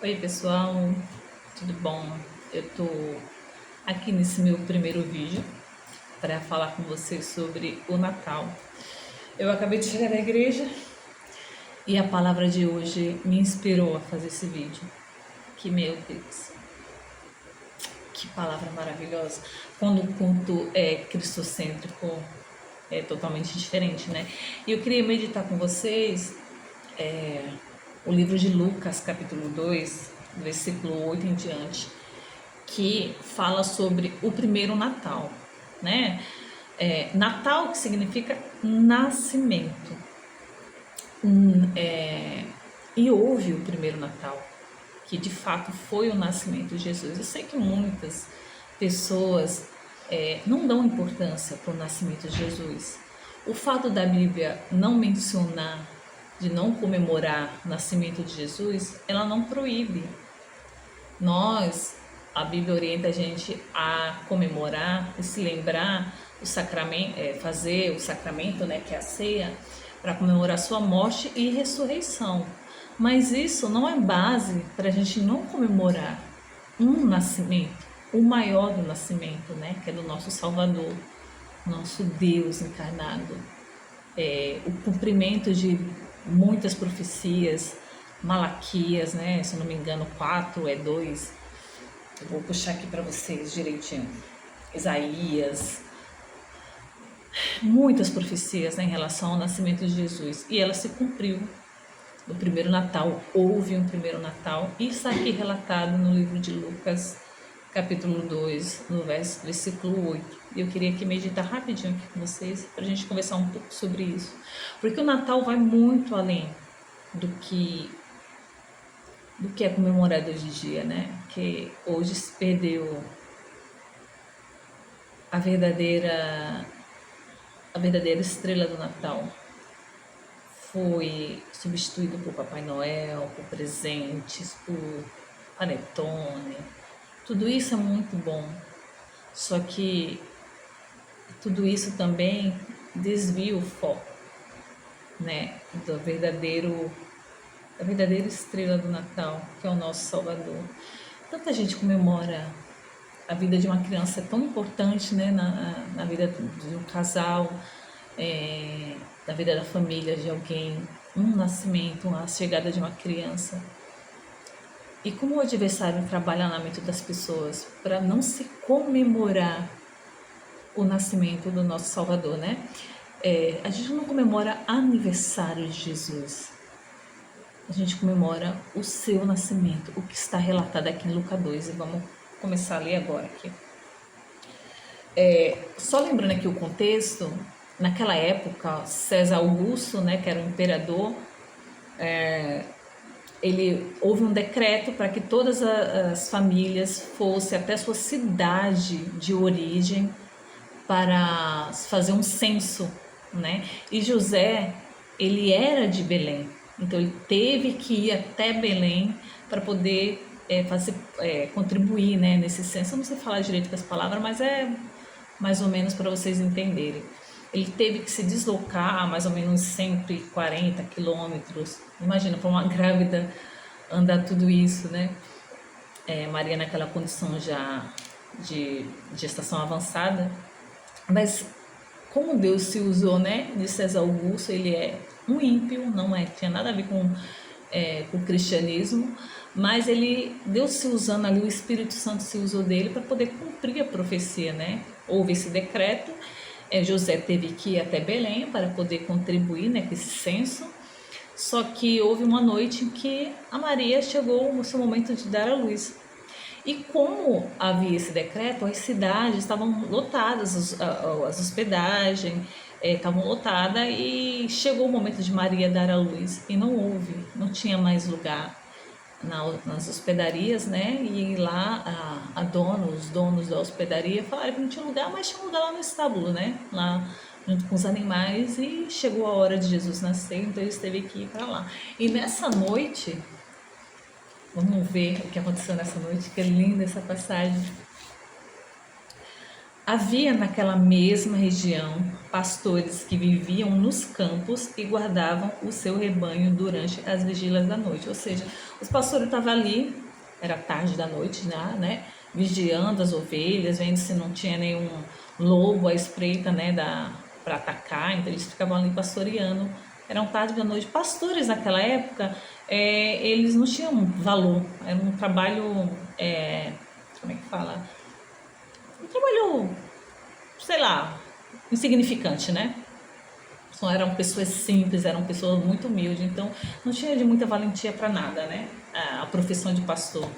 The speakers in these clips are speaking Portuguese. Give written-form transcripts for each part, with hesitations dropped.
Oi pessoal, tudo bom? Eu tô aqui nesse meu primeiro vídeo para falar com vocês sobre o Natal. Eu acabei de chegar da igreja e a palavra de hoje me inspirou a fazer esse vídeo. Que meu Deus, que palavra maravilhosa! Quando o culto é cristocêntrico, é totalmente diferente, né? E eu queria meditar com vocês o livro de Lucas, capítulo 2, versículo 8 em diante, que fala sobre o primeiro Natal, né? Natal, que significa nascimento. E houve o primeiro Natal, que de fato foi o nascimento de Jesus. Eu sei que muitas pessoas não dão importância para o nascimento de Jesus. O fato da Bíblia não mencionar, de não comemorar o nascimento de Jesus, ela não proíbe. A Bíblia orienta a gente a comemorar e se lembrar o sacramento, fazer o sacramento, né, que é a ceia, para comemorar sua morte e ressurreição. Mas isso não é base para a gente não comemorar um nascimento, o maior do nascimento, né, que é do nosso Salvador, nosso Deus encarnado. O cumprimento de muitas profecias, Malaquias, né, se eu não me engano, 4:2. Eu vou puxar aqui para vocês direitinho. Isaías, muitas profecias, né, em relação ao nascimento de Jesus. E ela se cumpriu. No primeiro Natal, houve um primeiro Natal. E está aqui relatado no livro de Lucas, capítulo 2, no versículo 8. E eu queria aqui meditar rapidinho aqui com vocês, para a gente conversar um pouco sobre isso. Porque o Natal vai muito além do que é comemorado hoje em dia, né? Que hoje se perdeu a verdadeira estrela do Natal. Foi substituído por Papai Noel, por presentes, por panetone. Tudo isso é muito bom. Só que tudo isso também desvia o foco, né, da verdadeira estrela do Natal, que é o nosso Salvador. Tanta gente comemora a vida de uma criança, é tão importante, né, na vida de um casal, na vida da família de alguém, um nascimento, a chegada de uma criança. E como o adversário trabalha na mente das pessoas para não se comemorar o nascimento do nosso Salvador, né? A gente não comemora aniversário de Jesus. A gente comemora o seu nascimento, o que está relatado aqui em Lucas 2. E vamos começar a ler agora aqui. Só lembrando aqui o contexto, naquela época, César Augusto, né, que era o imperador, houve um decreto para que todas as famílias fossem até sua cidade de origem para fazer um censo, né? E José, ele era de Belém, então ele teve que ir até Belém para poder contribuir, né, nesse censo. Eu não sei falar direito com as palavras, mas é mais ou menos para vocês entenderem. Ele teve que se deslocar a mais ou menos 140 quilômetros. Imagina, para uma grávida andar tudo isso, né? Maria naquela condição já de gestação avançada. Mas como Deus se usou, né, de César Augusto, ele é um ímpio, não tinha nada a ver com o cristianismo, mas Deus se usando ali, o Espírito Santo se usou dele para poder cumprir a profecia, né? Houve esse decreto, José teve que ir até Belém para poder contribuir, né, com esse censo. Só que houve uma noite em que a Maria chegou no seu momento de dar à luz. E como havia esse decreto, as cidades estavam lotadas, as hospedagens estavam lotadas, e chegou o momento de Maria dar à luz e não tinha mais lugar nas hospedarias, né? E lá os donos da hospedaria falaram que não tinha lugar, mas tinha um lugar lá no estábulo, né? Lá junto com os animais, e chegou a hora de Jesus nascer, então eles teve que ir para lá. E nessa noite, vamos ver o que aconteceu nessa noite, que é linda essa passagem. Havia naquela mesma região pastores que viviam nos campos e guardavam o seu rebanho durante as vigílias da noite. Ou seja, os pastores estavam ali, era tarde da noite já, né? Vigiando as ovelhas, vendo se não tinha nenhum lobo à espreita, né? Para atacar. Então eles ficavam ali pastoreando. Eram tarde da noite. Pastores naquela época, eles não tinham valor. Era um trabalho, como é que fala? Um trabalho, sei lá, insignificante, né? Só eram pessoas simples, eram pessoas muito humildes, então não tinha de muita valentia para nada, né? A profissão de pastor.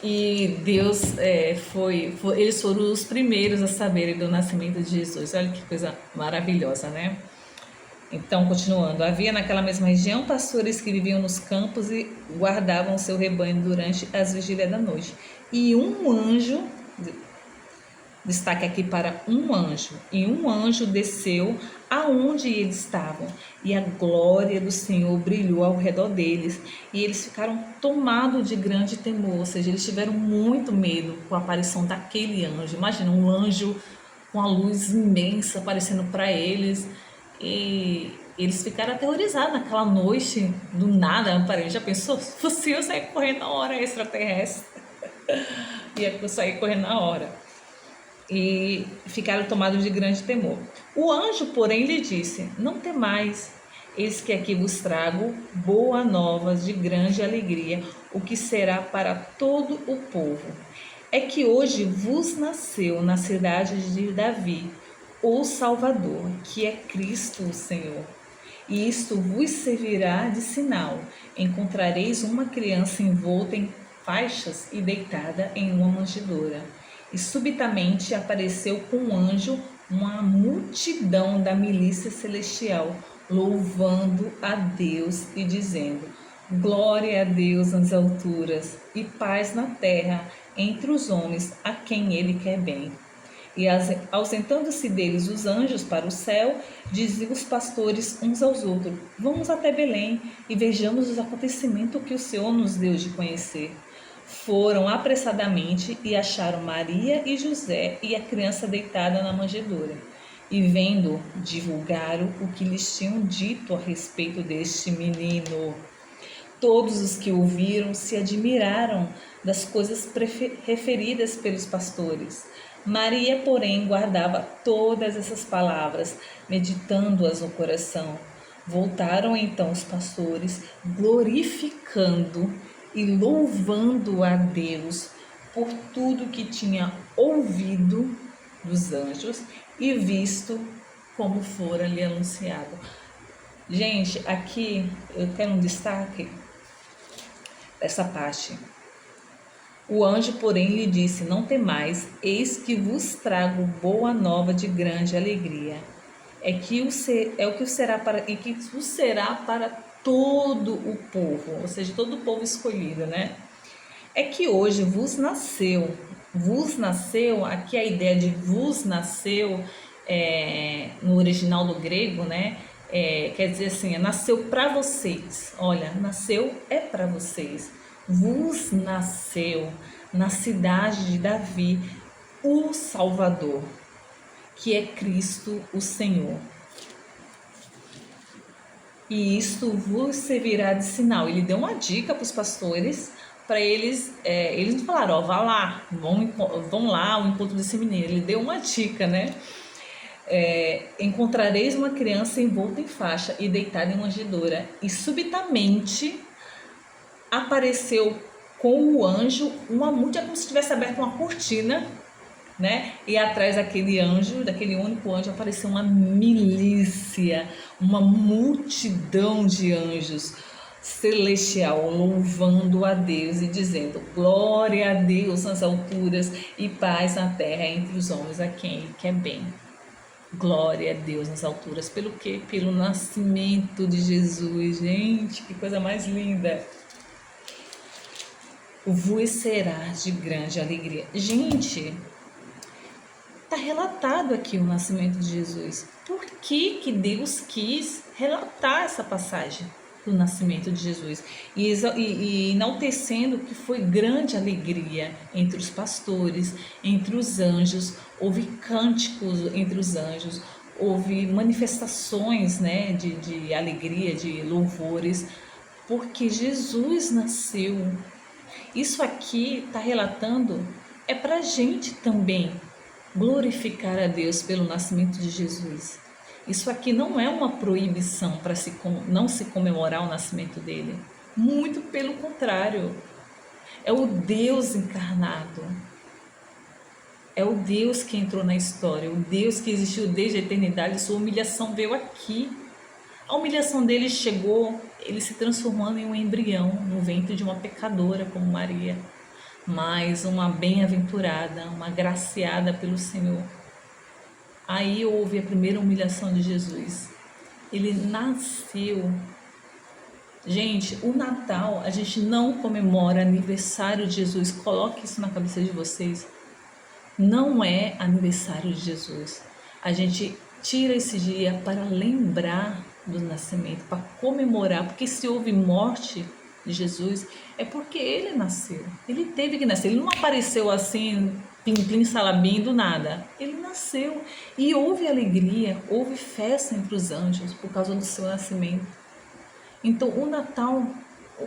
E Deus eles foram os primeiros a saberem do nascimento de Jesus. Olha que coisa maravilhosa, né? Então, continuando, havia naquela mesma região pastores que viviam nos campos e guardavam o seu rebanho durante as vigílias da noite. E um anjo, destaque aqui para um anjo, e um anjo desceu aonde eles estavam, e a glória do Senhor brilhou ao redor deles, e eles ficaram tomados de grande temor, ou seja, eles tiveram muito medo com a aparição daquele anjo. Imagina um anjo com a luz imensa aparecendo para eles, e eles ficaram aterrorizados naquela noite, do nada, já pensou? Se fosse eu sair correndo na hora extraterrestre, ia sair correndo na hora. E ficaram tomados de grande temor. O anjo, porém, lhe disse: não temais, eis que aqui vos trago boa nova de grande alegria, o que será para todo o povo. É que hoje vos nasceu na cidade de Davi o Salvador, que é Cristo o Senhor. E isto vos servirá de sinal: encontrareis uma criança envolta em faixas e deitada em uma manjedoura. E subitamente apareceu com um anjo uma multidão da milícia celestial, louvando a Deus e dizendo: glória a Deus nas alturas e paz na terra entre os homens a quem ele quer bem. E ausentando-se deles os anjos para o céu, diziam os pastores uns aos outros: vamos até Belém e vejamos os acontecimentos que o Senhor nos deu de conhecer. Foram apressadamente e acharam Maria e José e a criança deitada na manjedoura. E vendo, divulgaram o que lhes tinham dito a respeito deste menino. Todos os que ouviram se admiraram das coisas referidas pelos pastores. Maria, porém, guardava todas essas palavras, meditando-as no coração. Voltaram então os pastores, glorificando e louvando a Deus por tudo que tinha ouvido dos anjos e visto como fora lhe anunciado. Gente, aqui eu quero um destaque dessa parte. O anjo, porém, lhe disse: não temais, eis que vos trago boa nova de grande alegria. O que será para todo o povo, ou seja, todo o povo escolhido, né? É que hoje vos nasceu, aqui a ideia de vos nasceu, no original do grego, né? Quer dizer assim, nasceu para vocês. Olha, nasceu para vocês. Vos nasceu na cidade de Davi o Salvador, que é Cristo o Senhor. E isto vos servirá de sinal. Ele deu uma dica para os pastores, para eles não falaram: ó, vá lá, vão lá ao encontro desse menino. Ele deu uma dica, né? Encontrareis uma criança envolta em faixa e deitada em manjedoura. E subitamente apareceu com o anjo uma multidão, como se tivesse aberto uma cortina, né? E atrás daquele anjo, daquele único anjo, apareceu uma milícia, uma multidão de anjos celestial, louvando a Deus e dizendo: glória a Deus nas alturas e paz na terra entre os homens a quem ele quer bem. Glória a Deus nas alturas. Pelo quê? Pelo nascimento de Jesus. Gente, que coisa mais linda. Vos será de grande alegria. Gente, está relatado aqui o nascimento de Jesus. Por que Deus quis relatar essa passagem do nascimento de Jesus? E enaltecendo que foi grande alegria entre os pastores, entre os anjos. Houve cânticos entre os anjos, houve manifestações, né, de alegria, de louvores, porque Jesus nasceu. Isso aqui está relatando, é para a gente também glorificar a Deus pelo nascimento de Jesus. Isso aqui não é uma proibição para não se comemorar o nascimento dele. Muito pelo contrário. É o Deus encarnado. É o Deus que entrou na história, o Deus que existiu desde a eternidade. Sua humilhação veio aqui. A humilhação dele chegou, ele se transformando em um embrião no ventre de uma pecadora como Maria, mas uma bem-aventurada, uma agraciada pelo Senhor. Aí houve a primeira humilhação de Jesus. Ele nasceu. Gente, o Natal, a gente não comemora aniversário de Jesus. Coloque isso na cabeça de vocês. Não é aniversário de Jesus. A gente tira esse dia para lembrar do nascimento, para comemorar, porque se houve morte de Jesus, é porque ele nasceu. Ele teve que nascer. Ele não apareceu assim, plim, plim, salabim, do nada. Ele nasceu. E houve alegria, houve festa entre os anjos por causa do seu nascimento. Então, o Natal,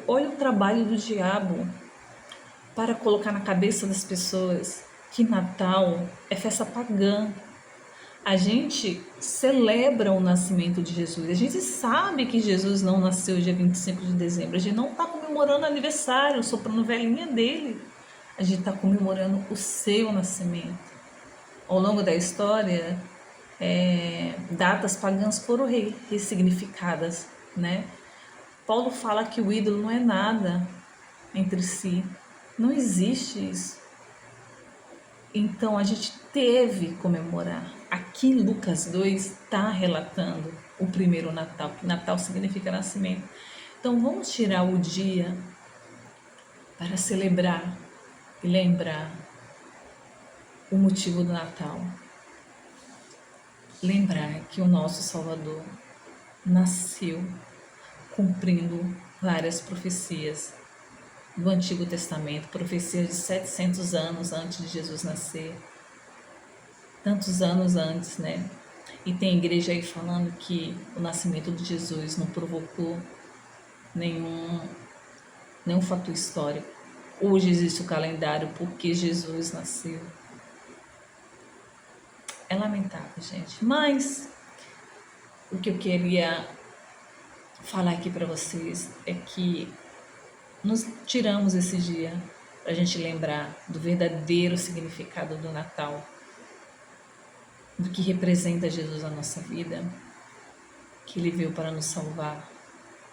olha o trabalho do diabo para colocar na cabeça das pessoas que Natal é festa pagã. A gente celebra o nascimento de Jesus. A gente sabe que Jesus não nasceu dia 25 de dezembro. A gente não está comemorando aniversário, soprando velhinha dele. A gente está comemorando o seu nascimento. Ao longo da história, datas pagãs foram ressignificadas, né? Paulo fala que o ídolo não é nada entre si. Não existe isso. Então a gente teve que comemorar. Aqui em Lucas 2 está relatando o primeiro Natal, que Natal significa nascimento. Então vamos tirar o dia para celebrar e lembrar o motivo do Natal. Lembrar que o nosso Salvador nasceu cumprindo várias profecias do Antigo Testamento, profecias de 700 anos antes de Jesus nascer, tantos anos antes, né? E tem igreja aí falando que o nascimento de Jesus não provocou nenhum fator histórico. Hoje existe o calendário porque Jesus nasceu. É lamentável, gente. Mas o que eu queria falar aqui para vocês é que nos tiramos esse dia para a gente lembrar do verdadeiro significado do Natal, do que representa Jesus na nossa vida, que Ele veio para nos salvar,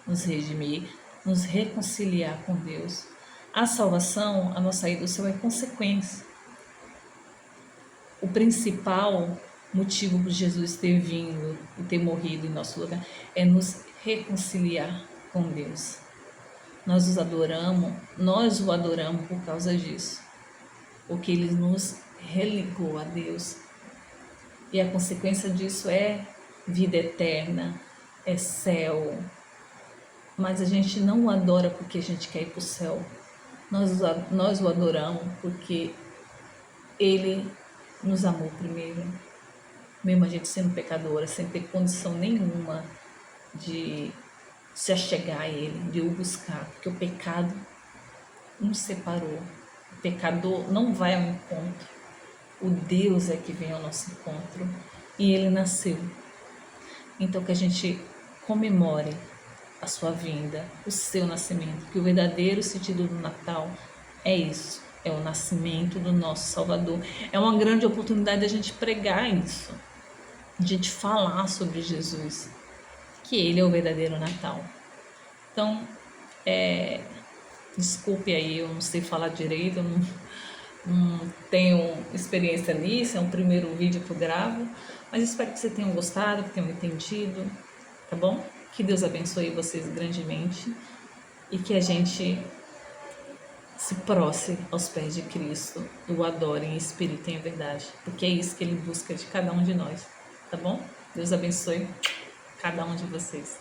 nos redimir, nos reconciliar com Deus. A salvação, a nossa ida do céu é consequência. O principal motivo por Jesus ter vindo e ter morrido em nosso lugar é nos reconciliar com Deus. Nós o adoramos por causa disso, porque Ele nos religou a Deus. E a consequência disso é vida eterna, é céu. Mas a gente não o adora porque a gente quer ir para o céu. Nós o adoramos porque Ele nos amou primeiro. Mesmo a gente sendo pecadora, sem ter condição nenhuma de se achegar a Ele, de o buscar. Porque o pecado nos separou. O pecador não vai ao encontro. O Deus é que vem ao nosso encontro e Ele nasceu. Então que a gente comemore a sua vinda, o seu nascimento, que o verdadeiro sentido do Natal é isso, é o nascimento do nosso Salvador. É uma grande oportunidade de a gente pregar isso, de a gente falar sobre Jesus, que Ele é o verdadeiro Natal. Então, desculpe aí, eu não sei falar direito, eu não tenho experiência nisso, é um primeiro vídeo que eu gravo, mas espero que vocês tenham gostado, que tenham entendido, tá bom? Que Deus abençoe vocês grandemente e que a gente se prostre aos pés de Cristo e o adore em espírito e em verdade, porque é isso que Ele busca de cada um de nós, tá bom? Deus abençoe cada um de vocês.